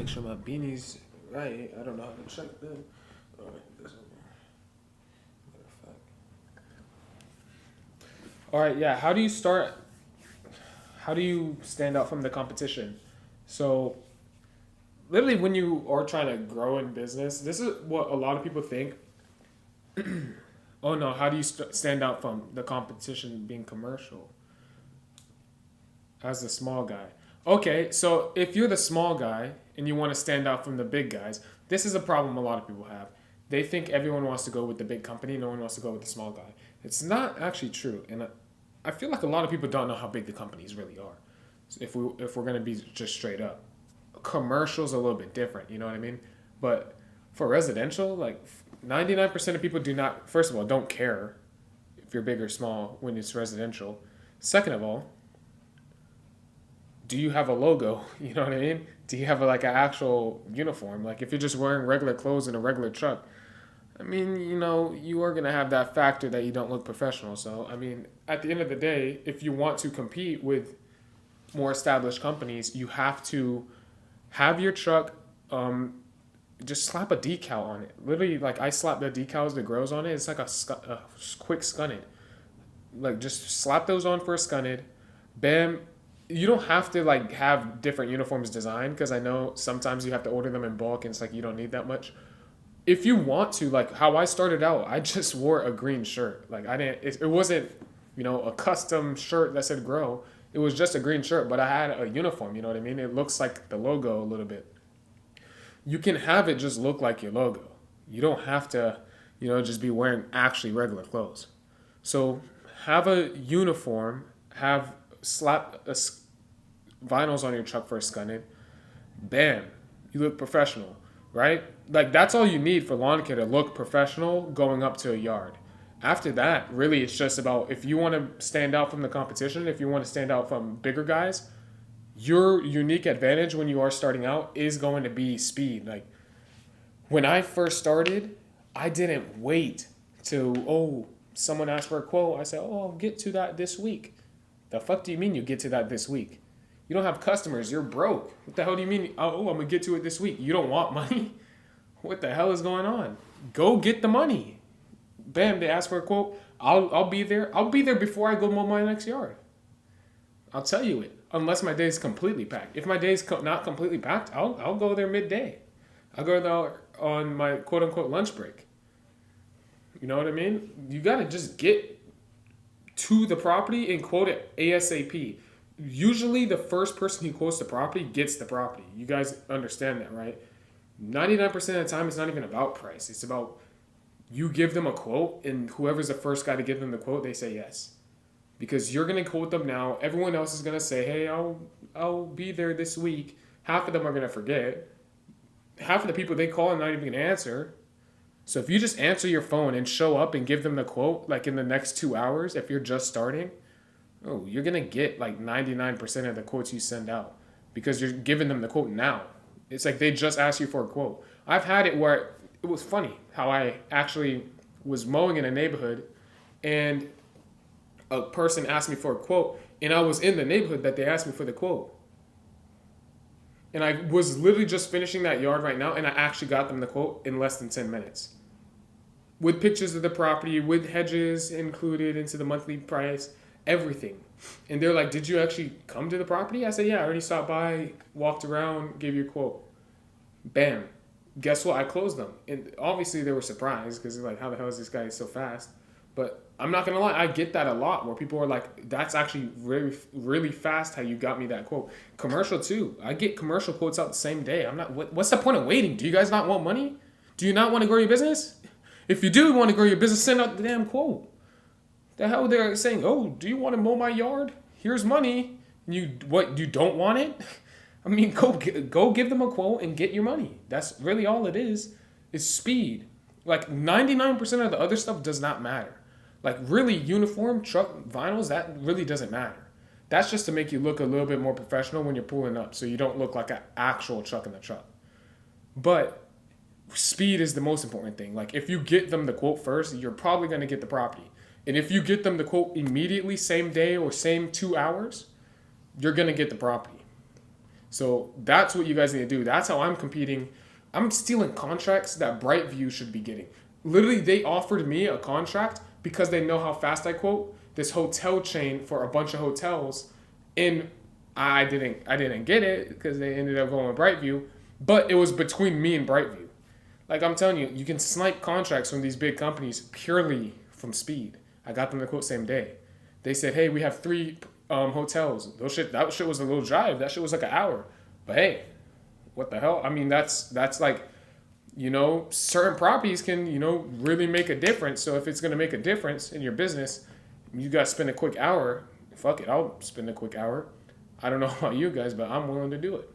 make sure my beanie's right. I don't know how to check them. All right, this one. Matter of fact. All right, yeah. How do you start? How do you stand out from the competition? So, literally, when you are trying to grow in business, this is what a lot of people think. Oh no, how do you stand out from the competition being commercial as the small guy? Okay, so if you're the small guy and you want to stand out from the big guys, this is a problem a lot of people have. They think everyone wants to go with the big company, no one wants to go with the small guy. It's not actually true, and I feel like a lot of people don't know how big the companies really are. So if we're gonna be just straight up, commercial's a little bit different, you know what I mean? But for residential, like 99% of people do not. First of all, don't care if you're big or small when it's residential. Second of all, do you have a logo? You know what I mean? Do you have like an actual uniform? Like if you're just wearing regular clothes in a regular truck, I mean, you are gonna have that factor that you don't look professional. So I mean, at the end of the day, if you want to compete with more established companies, you have to have your truck. Just slap a decal on it. Literally, like I slap the decals, the grills on it. It's like a quick scunned. Like just slap those on for a scunned. Bam. You don't have to like have different uniforms designed because I know sometimes you have to order them in bulk and it's like you don't need that much. If you want to, like how I started out, I just wore a green shirt. Like I didn't. It wasn't a custom shirt that said grow. It was just a green shirt, but I had a uniform. You know what I mean? It looks like the logo a little bit. You can have it just look like your logo. You don't have to, just be wearing actually regular clothes. So have a uniform, have slap vinyls on your truck for a scunned. Bam, you look professional, right? Like that's all you need for lawn care to look professional going up to a yard. After that, really, it's just about if you want to stand out from the competition, if you want to stand out from bigger guys, your unique advantage when you are starting out is going to be speed. Like when I first started, I didn't wait till someone asked for a quote. I said, I'll get to that this week. The fuck do you mean you get to that this week? You don't have customers. You're broke. What the hell do you mean? Oh, I'm gonna get to it this week. You don't want money? What the hell is going on? Go get the money. Bam, they ask for a quote. I'll be there. I'll be there before I go mow my next yard. I'll tell you it. Unless my day is completely packed. If my day is not completely packed, I'll go there midday. I'll go there on my quote unquote lunch break. You know what I mean? You gotta just get to the property and quote it ASAP. Usually the first person who quotes the property gets the property. You guys understand that, right? 99% of the time it's not even about price. It's about you give them a quote and whoever's the first guy to give them the quote, they say yes. Because you're gonna quote them now. Everyone else is gonna say, "Hey, I'll be there this week." Half of them are gonna forget. Half of the people they call are not even gonna answer. So if you just answer your phone and show up and give them the quote, like in the next 2 hours, if you're just starting, you're gonna get like 99% of the quotes you send out because you're giving them the quote now. It's like they just asked you for a quote. I've had it where it was funny how I actually was mowing in a neighborhood and a person asked me for a quote, and I was in the neighborhood that they asked me for the quote. And I was literally just finishing that yard right now, and I actually got them the quote in less than 10 minutes. With pictures of the property, with hedges included into the monthly price, everything. And they're like, "Did you actually come to the property?" I said, "Yeah, I already stopped by, walked around, gave you a quote." Bam. Guess what? I closed them. And obviously they were surprised because they're like, "How the hell is this guy so fast?" But I'm not going to lie, I get that a lot where people are like, "That's actually really, really fast how you got me that quote." Commercial too. I get commercial quotes out the same day. I'm not. What's the point of waiting? Do you guys not want money? Do you not want to grow your business? If you do want to grow your business, send out the damn quote. The hell they're saying, "Oh, do you want to mow my yard? Here's money." You don't want it? I mean, go give them a quote and get your money. That's really all it is speed. Like 99% of the other stuff does not matter. Like really uniform truck vinyls, that really doesn't matter. That's just to make you look a little bit more professional when you're pulling up so you don't look like an actual truck in the truck. But speed is the most important thing. Like if you get them the quote first, you're probably going to get the property. And if you get them the quote immediately, same day or same 2 hours, you're going to get the property. So that's what you guys need to do. That's how I'm competing. I'm stealing contracts that Brightview should be getting. Literally, they offered me a contract because they know how fast I quote this hotel chain for a bunch of hotels, and I didn't get it because they ended up going with Brightview. But it was between me and Brightview. Like I'm telling you, you can snipe contracts from these big companies purely from speed. I got them to quote same day. They said, "Hey, we have three hotels." That shit was a little drive. That shit was like an hour. But hey, what the hell? I mean, that's like, certain properties can really make a difference. So if it's gonna make a difference in your business, you gotta spend a quick hour. Fuck it, I'll spend a quick hour. I don't know about you guys, but I'm willing to do it.